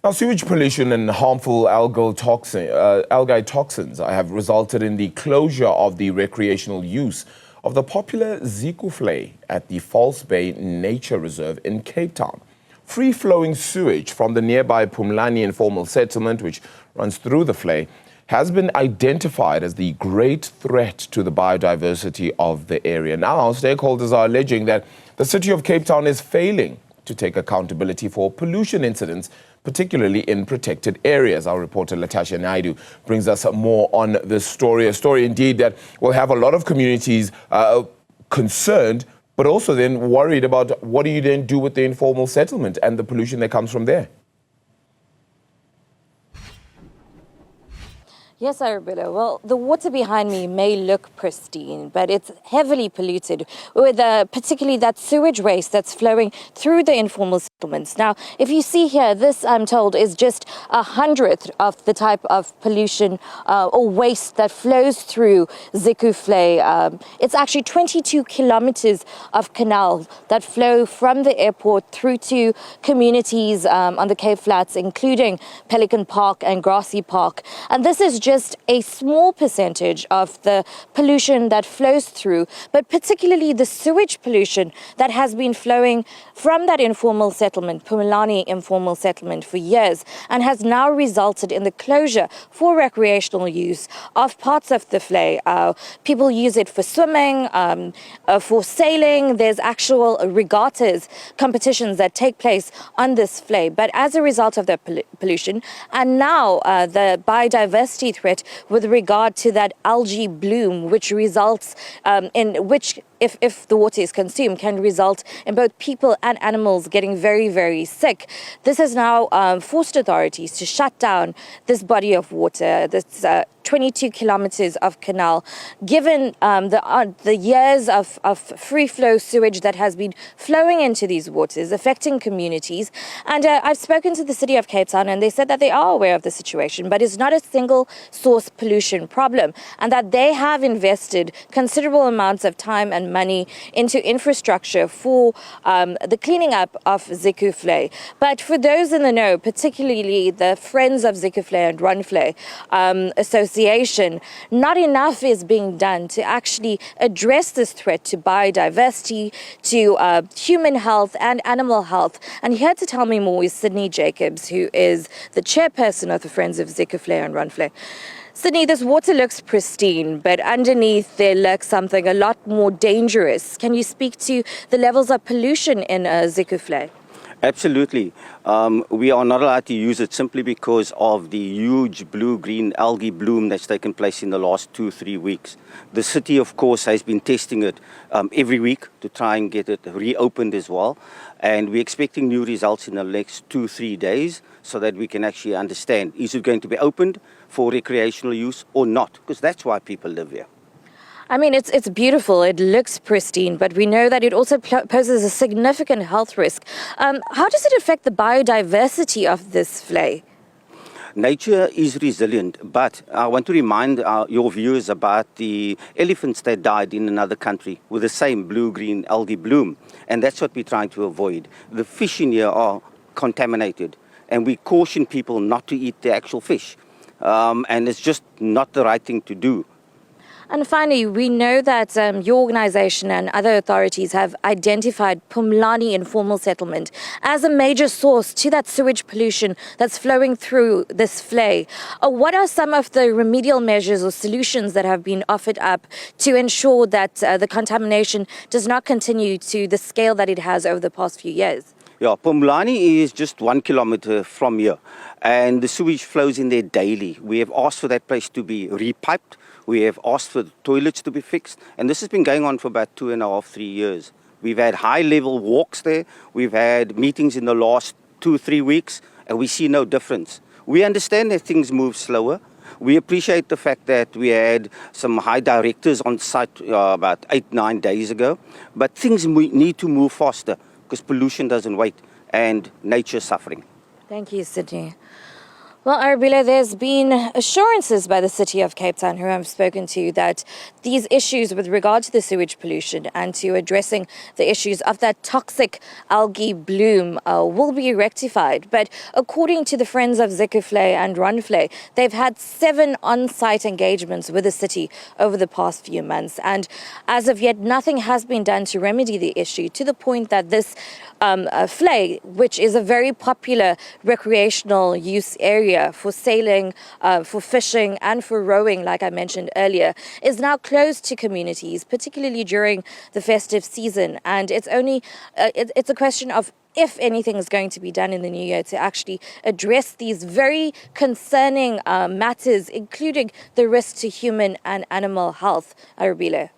Now, sewage pollution and harmful algae toxins have resulted in the closure of the recreational use of the popular Zeekoevlei at the False Bay Nature Reserve in Cape Town. Free-flowing sewage from the nearby Phumlani informal settlement, which runs through the vlei, has been identified as the great threat to the biodiversity of the area. Now, stakeholders are alleging that the city of Cape Town is failing to take accountability for pollution incidents, particularly in protected areas. Our reporter Latashia Naidoo brings us more on this story, a story indeed that will have a lot of communities concerned, but also then worried about what do you then do with the informal settlement and the pollution that comes from there. Yes, Arabella. Well, the water behind me may look pristine, but it's heavily polluted with particularly that sewage waste that's flowing through the informal settlements. Now, if you see here, this, I'm told, is just 100th of the type of pollution or waste that flows through Zeekoevlei. It's actually 22 kilometers of canal that flow from the airport through to communities on the Cape Flats, including Pelican Park and Grassy Park. And this is just a small percentage of the pollution that flows through, but particularly the sewage pollution that has been flowing from that informal settlement, Phumlani informal settlement, for years, and has now resulted in the closure for recreational use of parts of the vlei. People use it for swimming, for sailing. There's actual regattas, competitions that take place on this vlei. But as a result of the pollution, and now the biodiversity threat with regard to that algae bloom, which results if the water is consumed, can result in both people and animals getting very, very sick. This has now forced authorities to shut down this body of water, this 22 kilometers of canal, given the years of free-flow sewage that has been flowing into these waters, affecting communities. And I've spoken to the city of Cape Town, and they said that they are aware of the situation, but it's not a single source pollution problem, and that they have invested considerable amounts of time and money into infrastructure for the cleaning up of Zeekoevlei. But for those in the know, particularly the Friends of Zeekoevlei and Runvlei Association, not enough is being done to actually address this threat to biodiversity, to human health and animal health. And here to tell me more is Sydney Jacobs, who is the chairperson of the Friends of Zeekoevlei and Runvlei. Sydney, this water looks pristine, but underneath there lurks something a lot more dangerous. Can you speak to the levels of pollution in Zeekoevlei? Absolutely. We are not allowed to use it simply because of the huge blue-green algae bloom that's taken place in the last 2-3 weeks. The city, of course, has been testing it every week to try and get it reopened as well. And we're expecting new results in the next 2-3 days so that we can actually understand, is it going to be opened for recreational use or not? Because that's why people live here. I mean, it's beautiful, it looks pristine, but we know that it also poses a significant health risk. How does it affect the biodiversity of this vlei? Nature is resilient, but I want to remind your viewers about the elephants that died in another country with the same blue-green algae bloom. And that's what we're trying to avoid. The fish in here are contaminated, and we caution people not to eat the actual fish. And it's just not the right thing to do. And finally, we know that your organization and other authorities have identified Phumlani informal settlement as a major source to that sewage pollution that's flowing through this vlei. What are some of the remedial measures or solutions that have been offered up to ensure that the contamination does not continue to the scale that it has over the past few years? Yeah, Phumlani is just 1 kilometer from here, and the sewage flows in there daily. We have asked for that place to be repiped. We have asked for the toilets to be fixed, and this has been going on for about 2.5-3 years. We've had high-level walks there. We've had meetings in the last 2-3 weeks, and we see no difference. We understand that things move slower. We appreciate the fact that we had some high directors on site about 8-9 days ago, but things need to move faster because pollution doesn't wait and nature's suffering. Thank you, Sydney. Well, Arabile, there's been assurances by the City of Cape Town, who I've spoken to, that these issues with regard to the sewage pollution and to addressing the issues of that toxic algae bloom will be rectified. But according to the Friends of Zeekoevlei and Ronvlei, they've had 7 on-site engagements with the city over the past few months. And as of yet, nothing has been done to remedy the issue, to the point that this Vlei, which is a very popular recreational use area for sailing, for fishing and for rowing, like I mentioned earlier, is now closed to communities, particularly during the festive season. And it's only it's a question of if anything is going to be done in the new year to actually address these very concerning matters, including the risk to human and animal health. Arabile.